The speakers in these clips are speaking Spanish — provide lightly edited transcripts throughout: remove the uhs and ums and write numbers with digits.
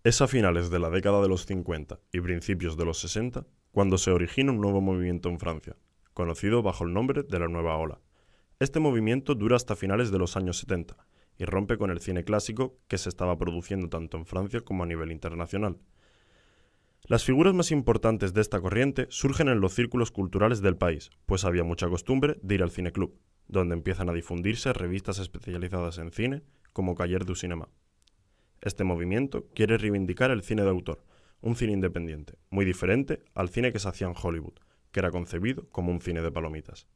Es a finales de la década de los 50 y principios de los 60 cuando se origina un nuevo movimiento en Francia, conocido bajo el nombre de la Nueva Ola. Este movimiento dura hasta finales de los años 70 y rompe con el cine clásico que se estaba produciendo tanto en Francia como a nivel internacional. Las figuras más importantes de esta corriente surgen en los círculos culturales del país, pues había mucha costumbre de ir al cineclub, donde empiezan a difundirse revistas especializadas en cine como Cahiers du Cinéma. Este movimiento quiere reivindicar el cine de autor, un cine independiente, muy diferente al cine que se hacía en Hollywood, que era concebido como un cine de palomitas.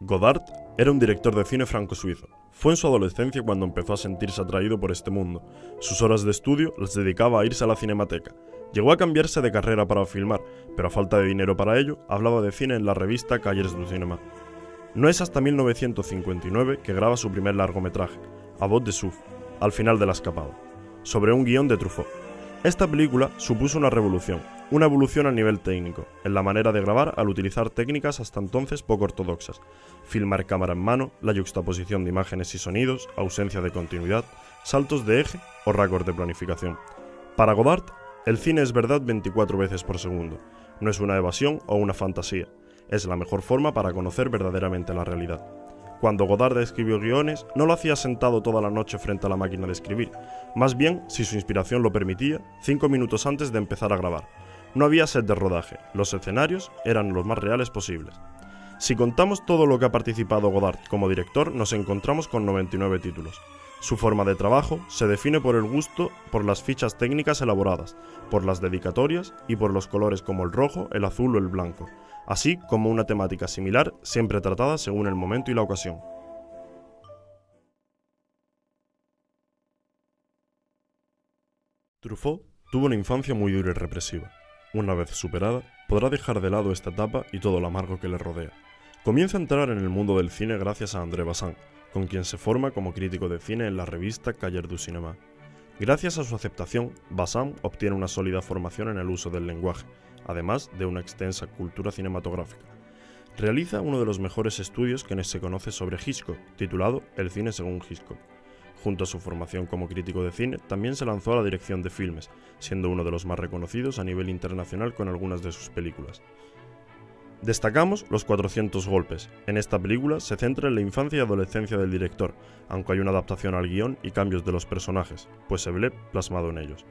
Godard era un director de cine franco-suizo. Fue en su adolescencia cuando empezó a sentirse atraído por este mundo. Sus horas de estudio las dedicaba a irse a la cinemateca. Llegó a cambiarse de carrera para filmar, pero a falta de dinero para ello, hablaba de cine en la revista Cahiers du Cinéma. No es hasta 1959 que graba su primer largometraje, A Bout de Souffle, al final de la escapada, sobre un guión de Truffaut. Esta película supuso una evolución a nivel técnico, en la manera de grabar al utilizar técnicas hasta entonces poco ortodoxas. Filmar cámara en mano, la yuxtaposición de imágenes y sonidos, ausencia de continuidad, saltos de eje o raccords de planificación. Para Godard, el cine es verdad 24 veces por segundo. No es una evasión o una fantasía. Es la mejor forma para conocer verdaderamente la realidad. Cuando Godard escribió guiones, no lo hacía sentado toda la noche frente a la máquina de escribir, más bien, si su inspiración lo permitía, 5 minutos antes de empezar a grabar. No había set de rodaje, los escenarios eran los más reales posibles. Si contamos todo lo que ha participado Godard como director, nos encontramos con 99 títulos. Su forma de trabajo se define por el gusto por las fichas técnicas elaboradas, por las dedicatorias y por los colores como el rojo, el azul o el blanco, así como una temática similar siempre tratada según el momento y la ocasión. Truffaut tuvo una infancia muy dura y represiva. Una vez superada, podrá dejar de lado esta etapa y todo lo amargo que le rodea. Comienza a entrar en el mundo del cine gracias a André Bazin, con quien se forma como crítico de cine en la revista Cahiers du Cinéma. Gracias a su aceptación, Bazin obtiene una sólida formación en el uso del lenguaje, además de una extensa cultura cinematográfica. Realiza uno de los mejores estudios que se conoce sobre Hitchcock, titulado El cine según Hitchcock. Junto a su formación como crítico de cine, también se lanzó a la dirección de filmes, siendo uno de los más reconocidos a nivel internacional con algunas de sus películas. Destacamos Los 400 golpes. En esta película se centra en la infancia y adolescencia del director, aunque hay una adaptación al guión y cambios de los personajes, pues se ve plasmado en ellos.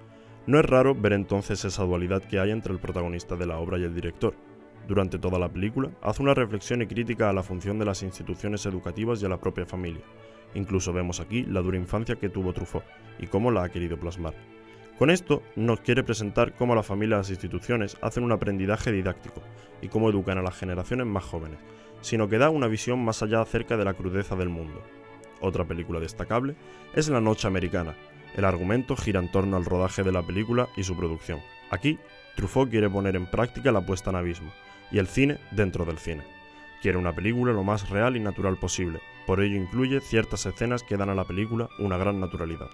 No es raro ver entonces esa dualidad que hay entre el protagonista de la obra y el director. Durante toda la película, hace una reflexión y crítica a la función de las instituciones educativas y a la propia familia. Incluso vemos aquí la dura infancia que tuvo Truffaut y cómo la ha querido plasmar. Con esto nos quiere presentar cómo la familia y las instituciones hacen un aprendizaje didáctico y cómo educan a las generaciones más jóvenes, sino que da una visión más allá acerca de la crudeza del mundo. Otra película destacable es La Noche Americana. El argumento gira en torno al rodaje de la película y su producción. Aquí, Truffaut quiere poner en práctica la puesta en abismo y el cine dentro del cine. Quiere una película lo más real y natural posible, por ello incluye ciertas escenas que dan a la película una gran naturalidad.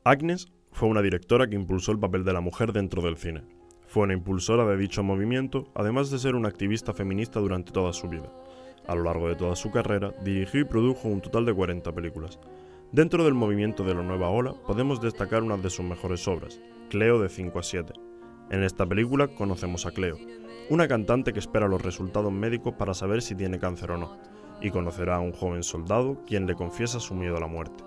Agnes fue una directora que impulsó el papel de la mujer dentro del cine. Fue una impulsora de dicho movimiento, además de ser una activista feminista durante toda su vida. A lo largo de toda su carrera, dirigió y produjo un total de 40 películas. Dentro del movimiento de la Nueva Ola podemos destacar una de sus mejores obras, Cleo de 5 a 7. En esta película conocemos a Cleo, una cantante que espera los resultados médicos para saber si tiene cáncer o no, y conocerá a un joven soldado quien le confiesa su miedo a la muerte.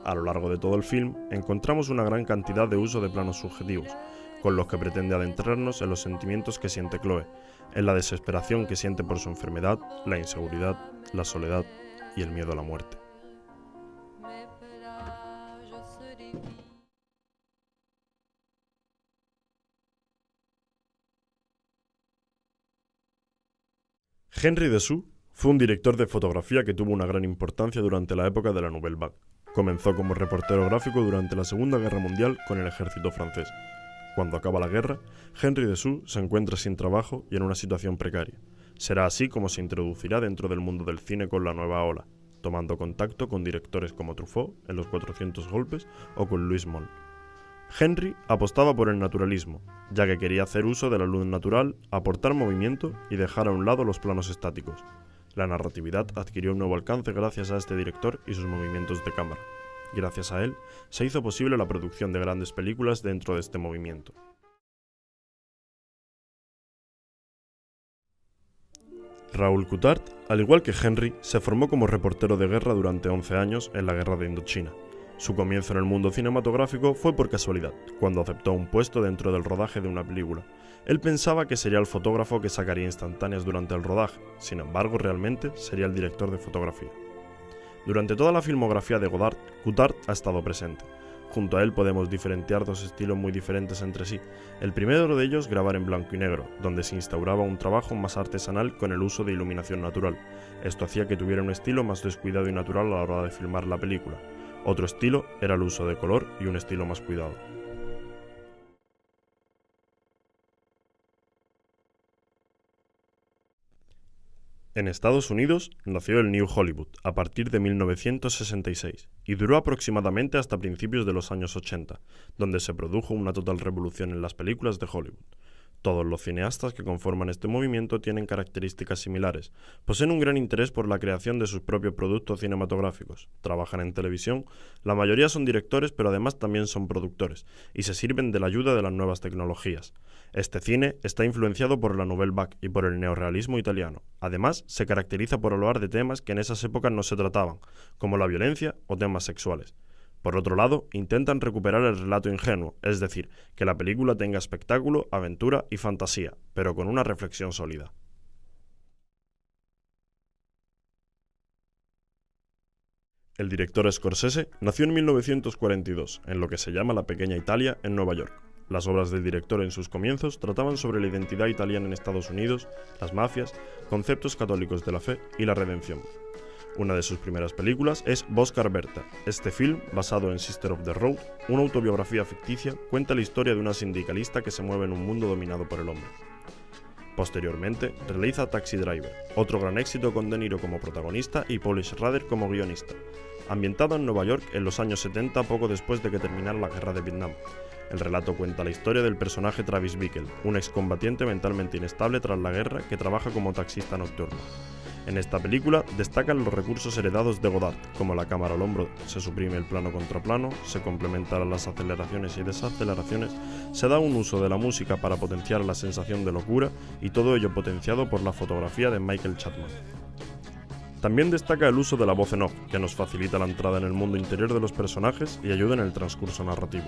A lo largo de todo el film encontramos una gran cantidad de uso de planos subjetivos, con los que pretende adentrarnos en los sentimientos que siente Chloe, en la desesperación que siente por su enfermedad, la inseguridad, la soledad y el miedo a la muerte. Henry Dessous fue un director de fotografía que tuvo una gran importancia durante la época de la Nouvelle Vague. Comenzó como reportero gráfico durante la Segunda Guerra Mundial con el ejército francés. Cuando acaba la guerra, Henry Dessous se encuentra sin trabajo y en una situación precaria. Será así como se introducirá dentro del mundo del cine con la Nueva Ola, tomando contacto con directores como Truffaut en Los 400 golpes o con Louis Malle. Henry apostaba por el naturalismo, ya que quería hacer uso de la luz natural, aportar movimiento y dejar a un lado los planos estáticos. La narratividad adquirió un nuevo alcance gracias a este director y sus movimientos de cámara. Gracias a él, se hizo posible la producción de grandes películas dentro de este movimiento. Raúl Coutard, al igual que Henry, se formó como reportero de guerra durante 11 años en la Guerra de Indochina. Su comienzo en el mundo cinematográfico fue por casualidad, cuando aceptó un puesto dentro del rodaje de una película. Él pensaba que sería el fotógrafo que sacaría instantáneas durante el rodaje, sin embargo realmente sería el director de fotografía. Durante toda la filmografía de Godard, Coutard ha estado presente. Junto a él podemos diferenciar dos estilos muy diferentes entre sí. El primero de ellos, grabar en blanco y negro, donde se instauraba un trabajo más artesanal con el uso de iluminación natural. Esto hacía que tuviera un estilo más descuidado y natural a la hora de filmar la película. Otro estilo era el uso de color y un estilo más cuidado. En Estados Unidos nació el New Hollywood a partir de 1966 y duró aproximadamente hasta principios de los años 80, donde se produjo una total revolución en las películas de Hollywood. Todos los cineastas que conforman este movimiento tienen características similares, poseen un gran interés por la creación de sus propios productos cinematográficos, trabajan en televisión, la mayoría son directores pero además también son productores, y se sirven de la ayuda de las nuevas tecnologías. Este cine está influenciado por la Nouvelle Vague y por el neorrealismo italiano. Además, se caracteriza por hablar de temas que en esas épocas no se trataban, como la violencia o temas sexuales. Por otro lado, intentan recuperar el relato ingenuo, es decir, que la película tenga espectáculo, aventura y fantasía, pero con una reflexión sólida. El director Scorsese nació en 1942, en lo que se llama la Pequeña Italia, en Nueva York. Las obras del director en sus comienzos trataban sobre la identidad italiana en Estados Unidos, las mafias, conceptos católicos de la fe y la redención. Una de sus primeras películas es Boscar Berta. Este film, basado en Sister of the Road, una autobiografía ficticia, cuenta la historia de una sindicalista que se mueve en un mundo dominado por el hombre. Posteriormente, realiza Taxi Driver, otro gran éxito con De Niro como protagonista y Paul Schrader como guionista, ambientado en Nueva York en los años 70 poco después de que terminara la guerra de Vietnam. El relato cuenta la historia del personaje Travis Bickle, un excombatiente mentalmente inestable tras la guerra que trabaja como taxista nocturno. En esta película destacan los recursos heredados de Godard, como la cámara al hombro, se suprime el plano contra plano, se complementan las aceleraciones y desaceleraciones, se da un uso de la música para potenciar la sensación de locura y todo ello potenciado por la fotografía de Michael Chapman. También destaca el uso de la voz en off, que nos facilita la entrada en el mundo interior de los personajes y ayuda en el transcurso narrativo.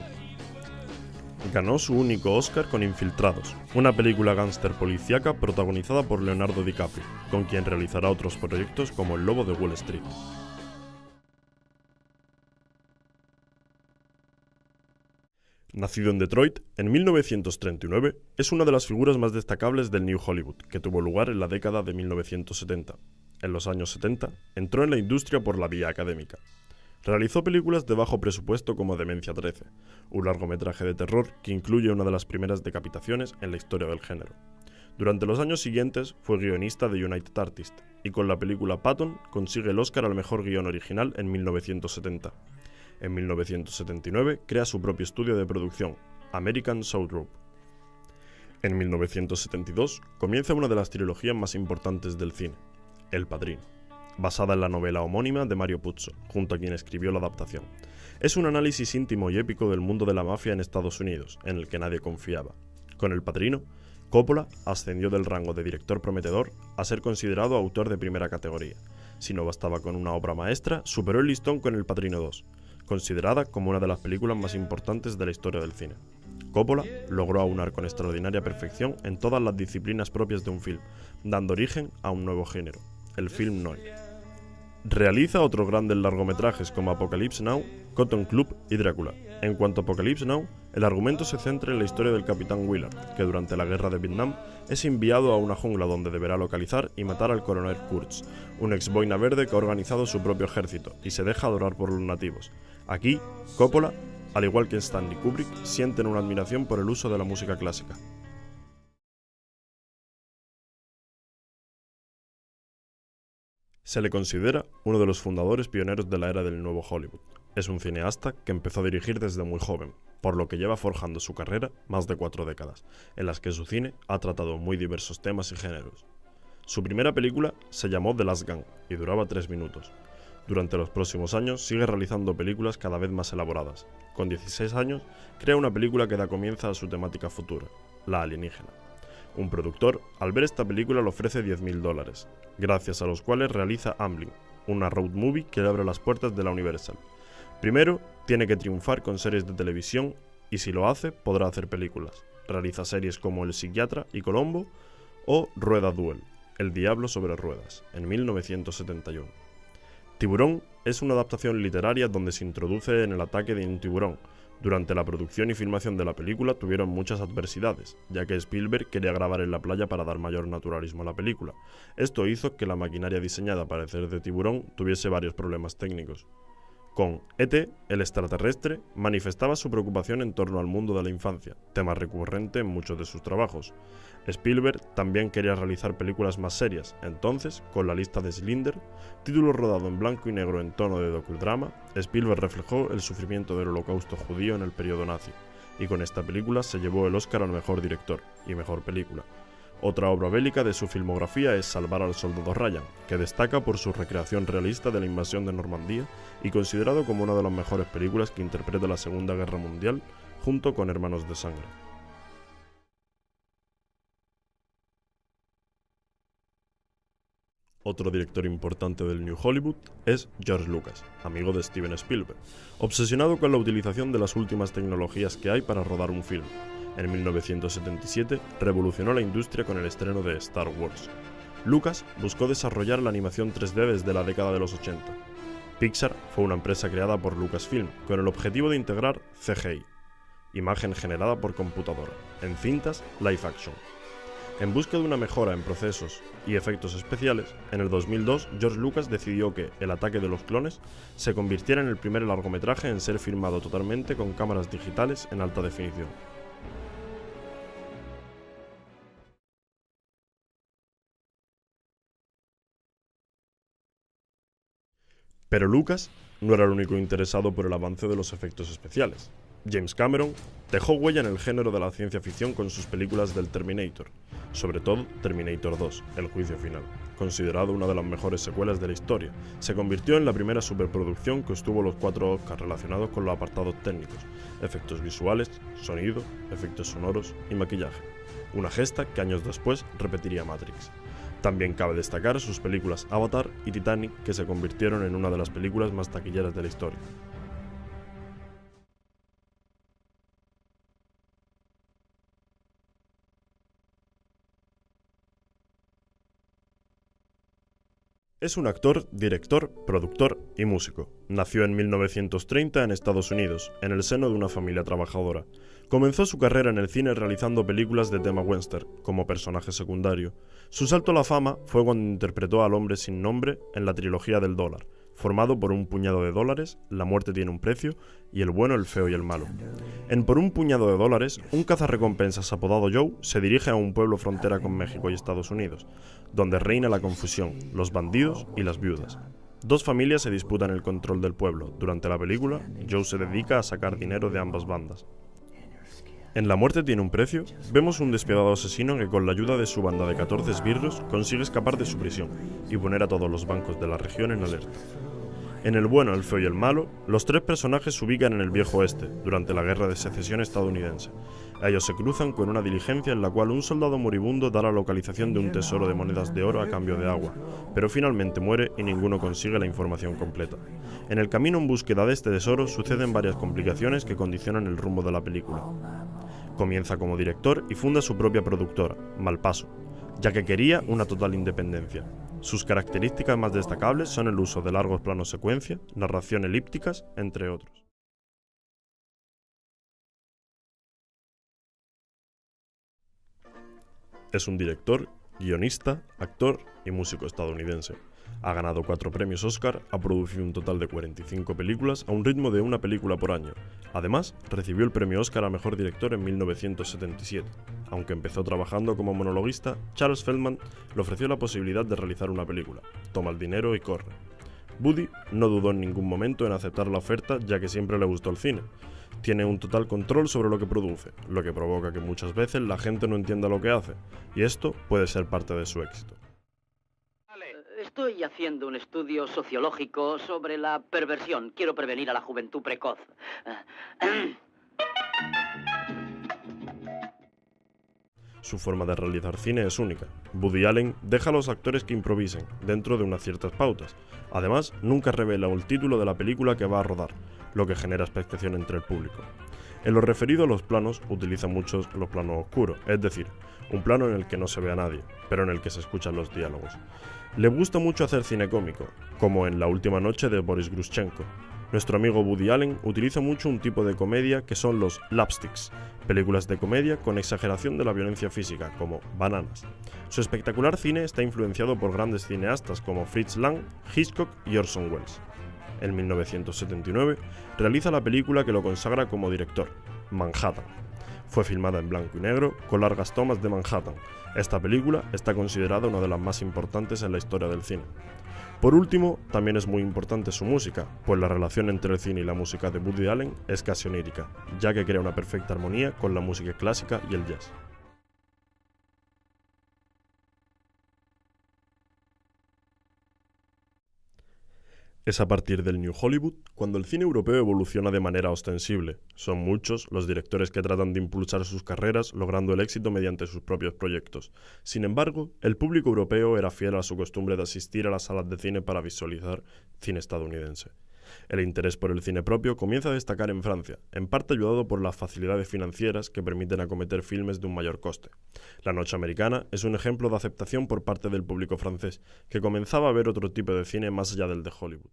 Ganó su único Oscar con Infiltrados, una película gángster policíaca protagonizada por Leonardo DiCaprio, con quien realizará otros proyectos como El Lobo de Wall Street. Nacido en Detroit en 1939, es una de las figuras más destacables del New Hollywood, que tuvo lugar en la década de 1970. En los años 70, entró en la industria por la vía académica. Realizó películas de bajo presupuesto como Demencia 13, un largometraje de terror que incluye una de las primeras decapitaciones en la historia del género. Durante los años siguientes fue guionista de United Artists y con la película Patton consigue el Oscar al mejor guion original en 1970. En 1979 crea su propio estudio de producción, American Zoetrope. En 1972 comienza una de las trilogías más importantes del cine, El Padrino, basada en la novela homónima de Mario Puzo, junto a quien escribió la adaptación. Es un análisis íntimo y épico del mundo de la mafia en Estados Unidos, en el que nadie confiaba. Con El Padrino, Coppola ascendió del rango de director prometedor a ser considerado autor de primera categoría. Si no bastaba con una obra maestra, superó el listón con El Padrino 2, considerada como una de las películas más importantes de la historia del cine. Coppola logró aunar con extraordinaria perfección en todas las disciplinas propias de un film, dando origen a un nuevo género, el film noir. Realiza otros grandes largometrajes como Apocalypse Now, Cotton Club y Drácula. En cuanto a Apocalypse Now, el argumento se centra en la historia del capitán Willard, que durante la guerra de Vietnam es enviado a una jungla donde deberá localizar y matar al coronel Kurtz, un ex boina verde que ha organizado su propio ejército y se deja adorar por los nativos. Aquí, Coppola, al igual que Stanley Kubrick, sienten una admiración por el uso de la música clásica. Se le considera uno de los fundadores pioneros de la era del nuevo Hollywood. Es un cineasta que empezó a dirigir desde muy joven, por lo que lleva forjando su carrera más de 4 décadas, en las que su cine ha tratado muy diversos temas y géneros. Su primera película se llamó The Last Gun y duraba 3 minutos. Durante los próximos años sigue realizando películas cada vez más elaboradas. Con 16 años, crea una película que da comienzo a su temática futura, La alienígena. Un productor, al ver esta película, le ofrece $10.000, gracias a los cuales realiza Amblin, una road movie que le abre las puertas de la Universal. Primero, tiene que triunfar con series de televisión y si lo hace, podrá hacer películas. Realiza series como El psiquiatra y Colombo o Rueda Duel, El diablo sobre ruedas, en 1971. Tiburón es una adaptación literaria donde se introduce en el ataque de un tiburón. Durante la producción y filmación de la película tuvieron muchas adversidades, ya que Spielberg quería grabar en la playa para dar mayor naturalismo a la película. Esto hizo que la maquinaria diseñada para hacer de tiburón tuviese varios problemas técnicos. Con E.T., el extraterrestre, manifestaba su preocupación en torno al mundo de la infancia, tema recurrente en muchos de sus trabajos. Spielberg también quería realizar películas más serias, entonces, con La lista de Schindler, título rodado en blanco y negro en tono de docudrama, Spielberg reflejó el sufrimiento del holocausto judío en el periodo nazi, y con esta película se llevó el Oscar al mejor director y mejor película. Otra obra bélica de su filmografía es Salvar al soldado Ryan, que destaca por su recreación realista de la invasión de Normandía y considerado como una de las mejores películas que interpreta la Segunda Guerra Mundial, junto con Hermanos de Sangre. Otro director importante del New Hollywood es George Lucas, amigo de Steven Spielberg, obsesionado con la utilización de las últimas tecnologías que hay para rodar un film. En 1977 revolucionó la industria con el estreno de Star Wars. Lucas buscó desarrollar la animación 3D desde la década de los 80. Pixar fue una empresa creada por Lucasfilm con el objetivo de integrar CGI, imagen generada por computadora, en cintas live action. En busca de una mejora en procesos y efectos especiales, en el 2002 George Lucas decidió que El ataque de los clones se convirtiera en el primer largometraje en ser filmado totalmente con cámaras digitales en alta definición. Pero Lucas no era el único interesado por el avance de los efectos especiales. James Cameron dejó huella en el género de la ciencia ficción con sus películas del Terminator, sobre todo Terminator 2, El juicio final, considerado una de las mejores secuelas de la historia. Se convirtió en la primera superproducción que obtuvo los 4 Oscars relacionados con los apartados técnicos, efectos visuales, sonido, efectos sonoros y maquillaje, una gesta que años después repetiría Matrix. También cabe destacar sus películas Avatar y Titanic, que se convirtieron en una de las películas más taquilleras de la historia. Es un actor, director, productor y músico. Nació en 1930 en Estados Unidos, en el seno de una familia trabajadora. Comenzó su carrera en el cine realizando películas de tema western, como personaje secundario. Su salto a la fama fue cuando interpretó al hombre sin nombre en la trilogía del dólar, formado por Un puñado de dólares, La muerte tiene un precio y El bueno, el feo y el malo. En Por un puñado de dólares, un cazarrecompensas apodado Joe se dirige a un pueblo frontera con México y Estados Unidos, donde reina la confusión, los bandidos y las viudas. Dos familias se disputan el control del pueblo. Durante la película, Joe se dedica a sacar dinero de ambas bandas. En La muerte tiene un precio, vemos un despiadado asesino que con la ayuda de su banda de 14 esbirros consigue escapar de su prisión y poner a todos los bancos de la región en alerta. En El bueno, el feo y el malo, los 3 personajes se ubican en el viejo oeste, durante la guerra de secesión estadounidense. Ellos se cruzan con una diligencia en la cual un soldado moribundo da la localización de un tesoro de monedas de oro a cambio de agua, pero finalmente muere y ninguno consigue la información completa. En el camino en búsqueda de este tesoro suceden varias complicaciones que condicionan el rumbo de la película. Comienza como director y funda su propia productora, Malpaso, ya que quería una total independencia. Sus características más destacables son el uso de largos planos secuencia, narración elípticas, entre otros. Es un director, guionista, actor y músico estadounidense. Ha ganado 4 premios Oscar, ha producido un total de 45 películas a un ritmo de una película por año. Además, recibió el premio Oscar a Mejor Director en 1977. Aunque empezó trabajando como monologuista, Charles Feldman le ofreció la posibilidad de realizar una película. Toma el dinero y corre. Woody no dudó en ningún momento en aceptar la oferta, ya que siempre le gustó el cine. Tiene un total control sobre lo que produce, lo que provoca que muchas veces la gente no entienda lo que hace, y esto puede ser parte de su éxito. Estoy haciendo un estudio sociológico sobre la perversión. Quiero prevenir a la juventud precoz. Su forma de realizar cine es única. Woody Allen deja a los actores que improvisen, dentro de unas ciertas pautas. Además, nunca revela el título de la película que va a rodar, lo que genera expectación entre el público. En lo referido a los planos, utiliza muchos los planos oscuros, es decir, un plano en el que no se ve a nadie, pero en el que se escuchan los diálogos. Le gusta mucho hacer cine cómico, como en La última noche de Boris Grushchenko. Nuestro amigo Woody Allen utiliza mucho un tipo de comedia que son los slapsticks, películas de comedia con exageración de la violencia física, como Bananas. Su espectacular cine está influenciado por grandes cineastas como Fritz Lang, Hitchcock y Orson Welles. En 1979 realiza la película que lo consagra como director, Manhattan. Fue filmada en blanco y negro, con largas tomas de Manhattan. Esta película está considerada una de las más importantes en la historia del cine. Por último, también es muy importante su música, pues la relación entre el cine y la música de Woody Allen es casi onírica, ya que crea una perfecta armonía con la música clásica y el jazz. Es a partir del New Hollywood cuando el cine europeo evoluciona de manera ostensible. Son muchos los directores que tratan de impulsar sus carreras logrando el éxito mediante sus propios proyectos. Sin embargo, el público europeo era fiel a su costumbre de asistir a las salas de cine para visualizar cine estadounidense. El interés por el cine propio comienza a destacar en Francia, en parte ayudado por las facilidades financieras que permiten acometer filmes de un mayor coste. La Noche Americana es un ejemplo de aceptación por parte del público francés, que comenzaba a ver otro tipo de cine más allá del de Hollywood.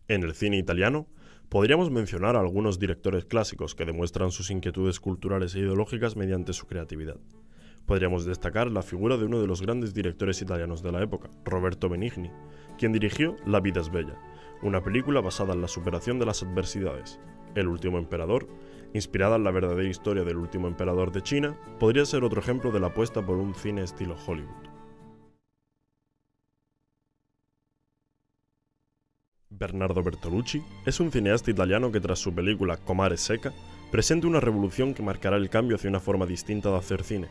En el cine italiano, podríamos mencionar a algunos directores clásicos que demuestran sus inquietudes culturales e ideológicas mediante su creatividad. Podríamos destacar la figura de uno de los grandes directores italianos de la época, Roberto Benigni, quien dirigió La vida es bella, una película basada en la superación de las adversidades. El último emperador, inspirada en la verdadera historia del último emperador de China, podría ser otro ejemplo de la apuesta por un cine estilo Hollywood. Bernardo Bertolucci es un cineasta italiano que tras su película Comare Secca presenta una revolución que marcará el cambio hacia una forma distinta de hacer cine.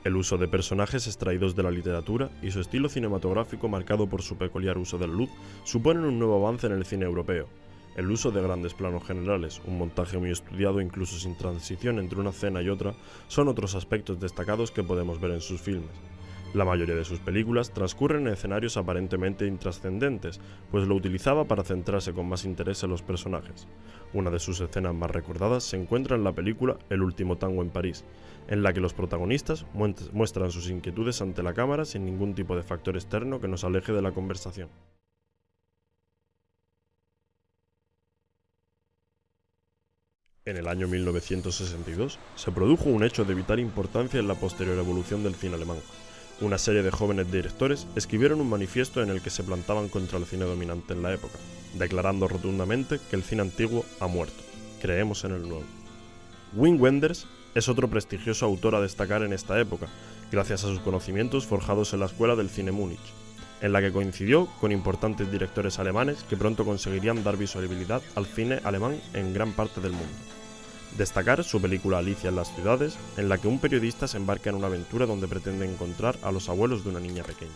El uso de personajes extraídos de la literatura y su estilo cinematográfico marcado por su peculiar uso de la luz suponen un nuevo avance en el cine europeo. El uso de grandes planos generales, un montaje muy estudiado incluso sin transición entre una escena y otra, son otros aspectos destacados que podemos ver en sus filmes. La mayoría de sus películas transcurren en escenarios aparentemente intrascendentes, pues lo utilizaba para centrarse con más interés en los personajes. Una de sus escenas más recordadas se encuentra en la película El último tango en París, en la que los protagonistas muestran sus inquietudes ante la cámara sin ningún tipo de factor externo que nos aleje de la conversación. En el año 1962 se produjo un hecho de vital importancia en la posterior evolución del cine alemán. Una serie de jóvenes directores escribieron un manifiesto en el que se plantaban contra el cine dominante en la época, declarando rotundamente que el cine antiguo ha muerto. Creemos en el nuevo. Wim Wenders es otro prestigioso autor a destacar en esta época, gracias a sus conocimientos forjados en la Escuela del Cine Múnich, en la que coincidió con importantes directores alemanes que pronto conseguirían dar visibilidad al cine alemán en gran parte del mundo. Destacar su película Alicia en las ciudades, en la que un periodista se embarca en una aventura donde pretende encontrar a los abuelos de una niña pequeña.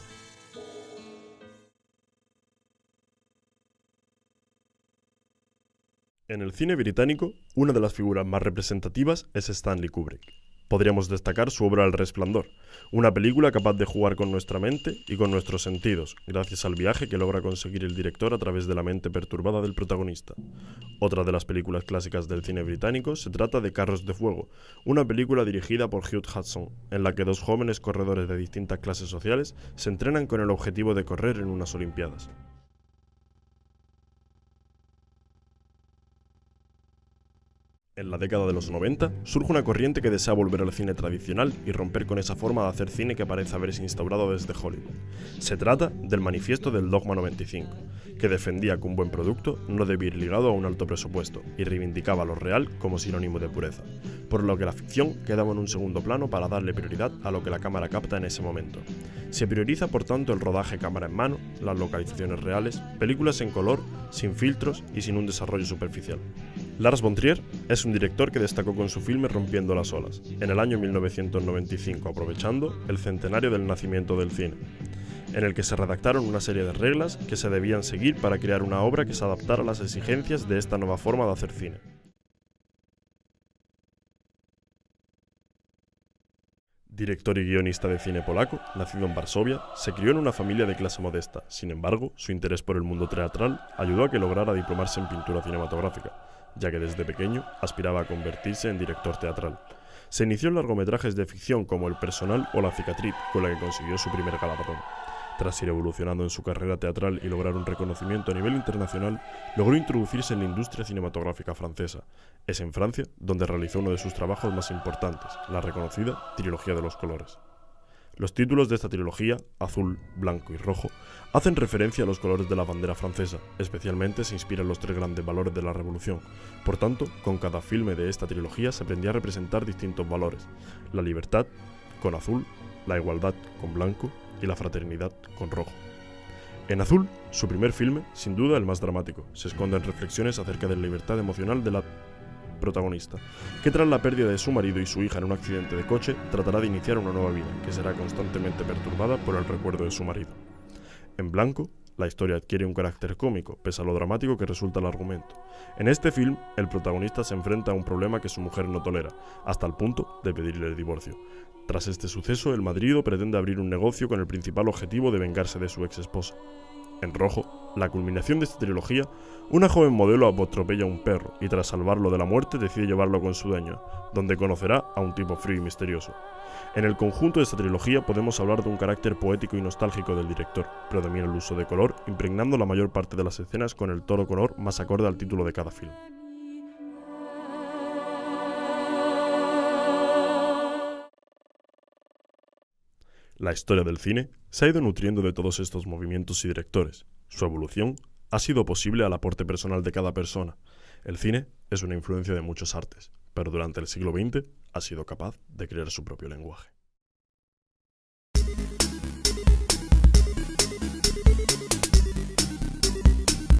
En el cine británico, una de las figuras más representativas es Stanley Kubrick. Podríamos destacar su obra El Resplandor, una película capaz de jugar con nuestra mente y con nuestros sentidos, gracias al viaje que logra conseguir el director a través de la mente perturbada del protagonista. Otra de las películas clásicas del cine británico se trata de Carros de Fuego, una película dirigida por Hugh Hudson, en la que dos jóvenes corredores de distintas clases sociales se entrenan con el objetivo de correr en unas Olimpiadas. En la década de los 90, surge una corriente que desea volver al cine tradicional y romper con esa forma de hacer cine que parece haberse instaurado desde Hollywood. Se trata del manifiesto del Dogma 95, que defendía que un buen producto no debía ir ligado a un alto presupuesto y reivindicaba lo real como sinónimo de pureza, por lo que la ficción quedaba en un segundo plano para darle prioridad a lo que la cámara capta en ese momento. Se prioriza por tanto el rodaje cámara en mano, las localizaciones reales, películas en color, sin filtros y sin un desarrollo superficial. Lars von Trier es un director que destacó con su filme Rompiendo las olas, en el año 1995, aprovechando el centenario del nacimiento del cine, en el que se redactaron una serie de reglas que se debían seguir para crear una obra que se adaptara a las exigencias de esta nueva forma de hacer cine. Director y guionista de cine polaco, nacido en Varsovia, se crió en una familia de clase modesta. Sin embargo, su interés por el mundo teatral ayudó a que lograra diplomarse en pintura cinematográfica, ya que desde pequeño aspiraba a convertirse en director teatral. Se inició en largometrajes de ficción como El personal o La cicatriz, con la que consiguió su primer galardón. Tras ir evolucionando en su carrera teatral y lograr un reconocimiento a nivel internacional, logró introducirse en la industria cinematográfica francesa. Es en Francia donde realizó uno de sus trabajos más importantes, la reconocida Trilogía de los colores. Los títulos de esta trilogía, azul, blanco y rojo, hacen referencia a los colores de la bandera francesa, especialmente se inspiran los tres grandes valores de la Revolución. Por tanto, con cada filme de esta trilogía se aprendía a representar distintos valores: la libertad, con azul, la igualdad, con blanco, y la fraternidad, con rojo. En azul, su primer filme, sin duda el más dramático, se esconden reflexiones acerca de la libertad emocional de la protagonista, que tras la pérdida de su marido y su hija en un accidente de coche, tratará de iniciar una nueva vida, que será constantemente perturbada por el recuerdo de su marido. En blanco, la historia adquiere un carácter cómico, pese a lo dramático que resulta el argumento. En este film, el protagonista se enfrenta a un problema que su mujer no tolera, hasta el punto de pedirle el divorcio. Tras este suceso, el marido pretende abrir un negocio con el principal objetivo de vengarse de su ex esposa. En rojo, la culminación de esta trilogía, una joven modelo atropella a un perro y tras salvarlo de la muerte decide llevarlo con su dueño, donde conocerá a un tipo frío y misterioso. En el conjunto de esta trilogía podemos hablar de un carácter poético y nostálgico del director. Predomina el uso de color, impregnando la mayor parte de las escenas con el tono color más acorde al título de cada film. La historia del cine se ha ido nutriendo de todos estos movimientos y directores. Su evolución ha sido posible al aporte personal de cada persona. El cine es una influencia de muchos artes, pero durante el siglo XX ha sido capaz de crear su propio lenguaje.